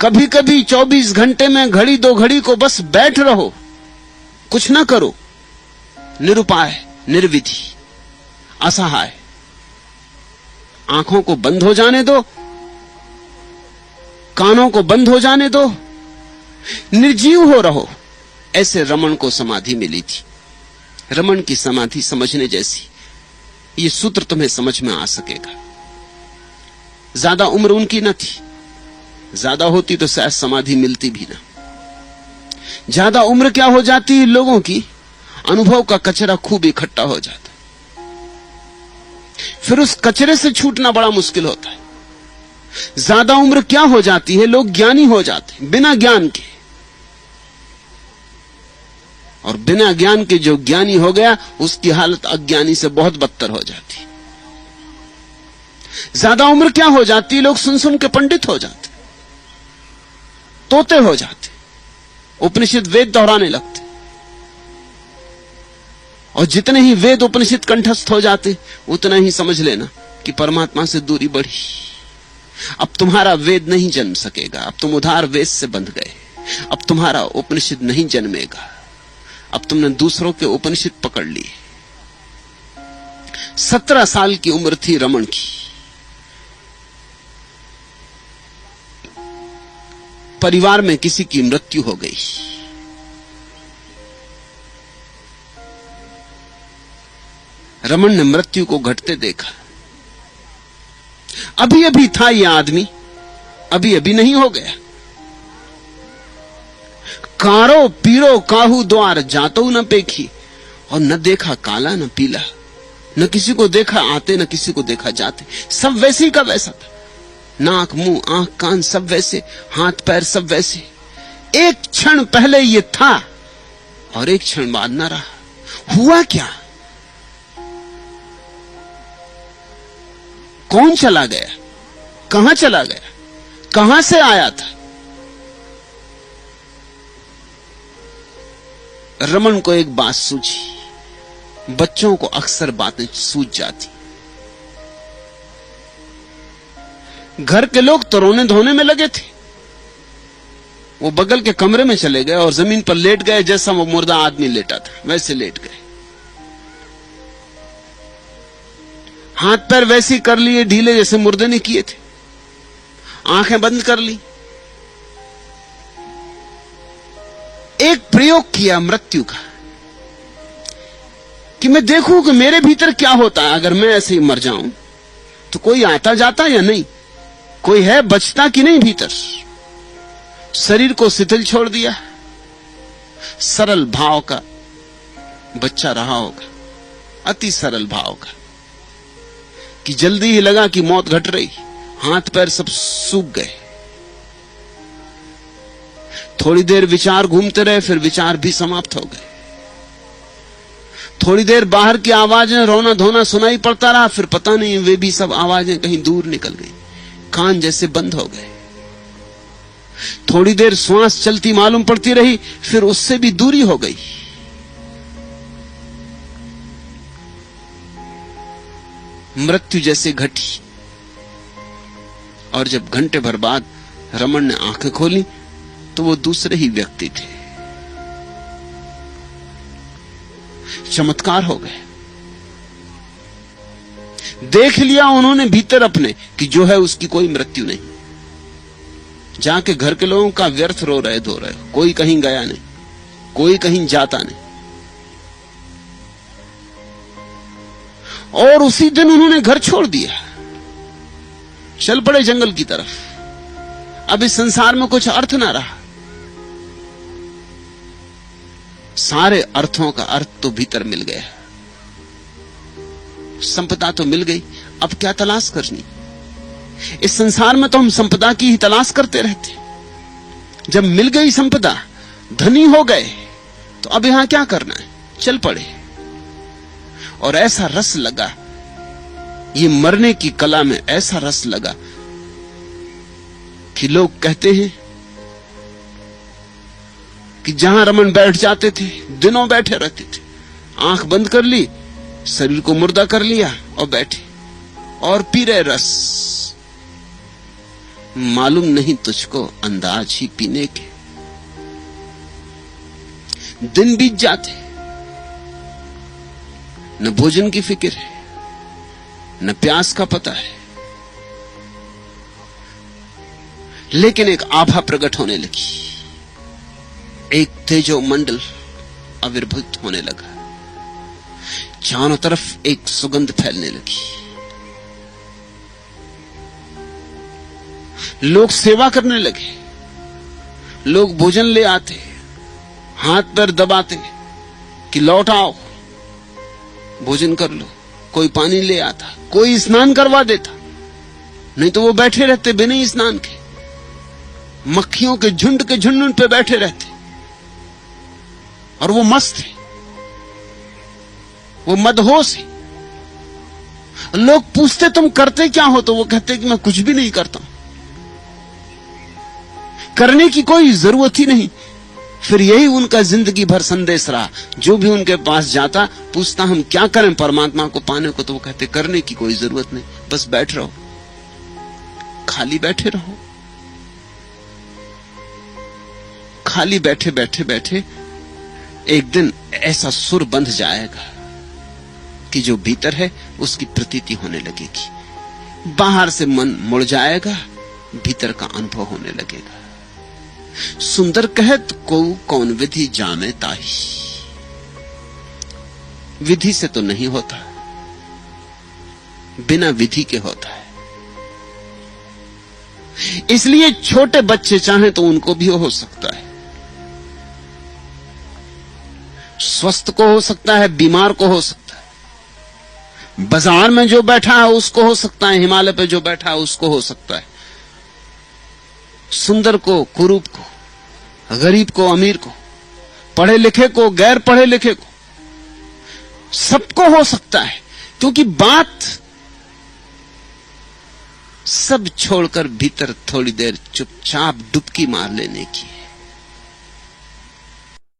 कभी कभी 24 घंटे में घड़ी 2 घड़ी को बस बैठ रहो, कुछ ना करो, निरुपाय, निर्विधि, असहाय। आंखों को बंद हो जाने दो, कानों को बंद हो जाने दो, निर्जीव हो रहो। ऐसे रमण को समाधि मिली थी। रमण की समाधि समझने जैसी। ये सूत्र तुम्हें समझ में आ सकेगा। ज्यादा उम्र उनकी न थी, ज्यादा होती तो शायद समाधि मिलती भी ना। ज्यादा उम्र क्या हो जाती है लोगों की, अनुभव का कचरा खूब इकट्ठा हो जाता, फिर उस कचरे से छूटना बड़ा मुश्किल होता है। ज्यादा उम्र क्या हो जाती है, लोग ज्ञानी हो जाते हैं बिना ज्ञान के, और बिना ज्ञान के जो ज्ञानी हो गया उसकी हालत अज्ञानी से बहुत बदतर हो जाती। ज्यादा उम्र क्या हो जाती, लोग सुन सुन के पंडित हो जाते, तोते हो जाते, उपनिषद वेद दोहराने लगते, और जितने ही वेद उपनिषद कंठस्थ हो जाते उतना ही समझ लेना कि परमात्मा से दूरी बढ़ी। अब तुम्हारा वेद नहीं जन्म सकेगा, अब तुम उधार वेद से बंध गए, अब तुम्हारा उपनिषद नहीं जन्मेगा, अब तुमने दूसरों के उपनिषद पकड़ लिए। 17 साल की उम्र थी रमण की। परिवार में किसी की मृत्यु हो गई। रमण ने मृत्यु को घटते देखा। अभी अभी था यह आदमी, अभी अभी नहीं हो गया। कारो पीरो काहू द्वार जातो न पेखी, और न देखा काला न पीला, न किसी को देखा आते न किसी को देखा जाते, सब वैसे का वैसा था। नाक मुंह आंख कान सब वैसे, हाथ पैर सब वैसे। एक क्षण पहले ये था और एक क्षण बाद न रहा। हुआ क्या? कौन चला गया? कहां चला गया? कहां से आया था? रमन को एक बात सूझी। बच्चों को अक्सर बातें सूझ जाती। घर के लोग तो रोने धोने में लगे थे। वो बगल के कमरे में चले गए और जमीन पर लेट गए, जैसा वो मुर्दा आदमी लेटा था वैसे लेट गए। हाथ पैर वैसे कर लिए ढीले जैसे मुर्दे ने किए थे। आंखें बंद कर ली। एक प्रयोग किया मृत्यु का कि मैं देखूं कि मेरे भीतर क्या होता है। अगर मैं ऐसे ही मर जाऊं तो कोई आता जाता या नहीं, कोई है बचता कि नहीं भीतर। शरीर को शिथिल छोड़ दिया। सरल भाव का बच्चा रहा होगा, अति सरल भाव का, कि जल्दी ही लगा कि मौत घट रही, हाथ पैर सब सूख गए। थोड़ी देर विचार घूमते रहे, फिर विचार भी समाप्त हो गए। थोड़ी देर बाहर की आवाजें, रोना धोना सुनाई पड़ता रहा, फिर पता नहीं वे भी सब आवाजें कहीं दूर निकल गई, कान जैसे बंद हो गए। थोड़ी देर श्वास चलती मालूम पड़ती रही, फिर उससे भी दूरी हो गई। मृत्यु जैसे घटी। और जब घंटे भर बाद रमन ने आंखें खोली तो वो दूसरे ही व्यक्ति थे। चमत्कार हो गए। देख लिया उन्होंने भीतर अपने कि जो है उसकी कोई मृत्यु नहीं। जाके घर के लोगों का व्यर्थ रो रहे धो रहे, कोई कहीं गया नहीं, कोई कहीं जाता नहीं। और उसी दिन उन्होंने घर छोड़ दिया, चल पड़े जंगल की तरफ। अब इस संसार में कुछ अर्थ ना रहा। सारे अर्थों का अर्थ तो भीतर मिल गया। संपदा तो मिल गई, अब क्या तलाश करनी। इस संसार में तो हम संपदा की ही तलाश करते रहते। जब मिल गई संपदा, धनी हो गए, तो अब यहां क्या करना है, चल पड़े। और ऐसा रस लगा, ये मरने की कला में ऐसा रस लगा कि लोग कहते हैं कि जहां रमन बैठ जाते थे, दिनों बैठे रहते थे। आंख बंद कर ली, शरीर को मुर्दा कर लिया और बैठे और पी रहे रस। मालूम नहीं तुझको अंदाज ही पीने के। दिन बीत जाते, न भोजन की फिक्र है, न प्यास का पता है, लेकिन एक आभा प्रकट होने लगी, एक तेजो मंडल आविर्भूत होने लगा, चारों तरफ एक सुगंध फैलने लगी। लोग सेवा करने लगे, लोग भोजन ले आते, हाथ पैर दबाते कि लौट आओ, भोजन कर लो। कोई पानी ले आता, कोई स्नान करवा देता, नहीं तो वो बैठे रहते बिना स्नान के, मक्खियों के झुंड पे बैठे रहते, और वो मस्त है, वो मदहोश है। लोग पूछते तुम करते क्या हो, तो वो कहते कि मैं कुछ भी नहीं करता, करने की कोई जरूरत ही नहीं। फिर यही उनका जिंदगी भर संदेश रहा। जो भी उनके पास जाता, पूछता हम क्या करें परमात्मा को पाने को, तो वो कहते करने की कोई जरूरत नहीं, बस बैठ रहो, खाली बैठे रहो। खाली बैठे बैठे बैठे एक दिन ऐसा सुर बंध जाएगा कि जो भीतर है उसकी प्रतीति होने लगेगी, बाहर से मन मुड़ जाएगा, भीतर का अनुभव होने लगेगा। सुंदर कहत को कौन विधि जाने ताही, विधि से तो नहीं होता, बिना विधि के होता है। इसलिए छोटे बच्चे चाहें तो उनको भी हो सकता है, स्वस्थ को हो सकता है, बीमार को हो सकता है, बाजार में जो बैठा है उसको हो सकता है, हिमालय पे जो बैठा है उसको हो सकता है, सुंदर को कुरूप को, गरीब को अमीर को, पढ़े लिखे को गैर पढ़े लिखे को, सबको हो सकता है। क्योंकि बात सब छोड़कर भीतर थोड़ी देर चुपचाप डुबकी मार लेने की है।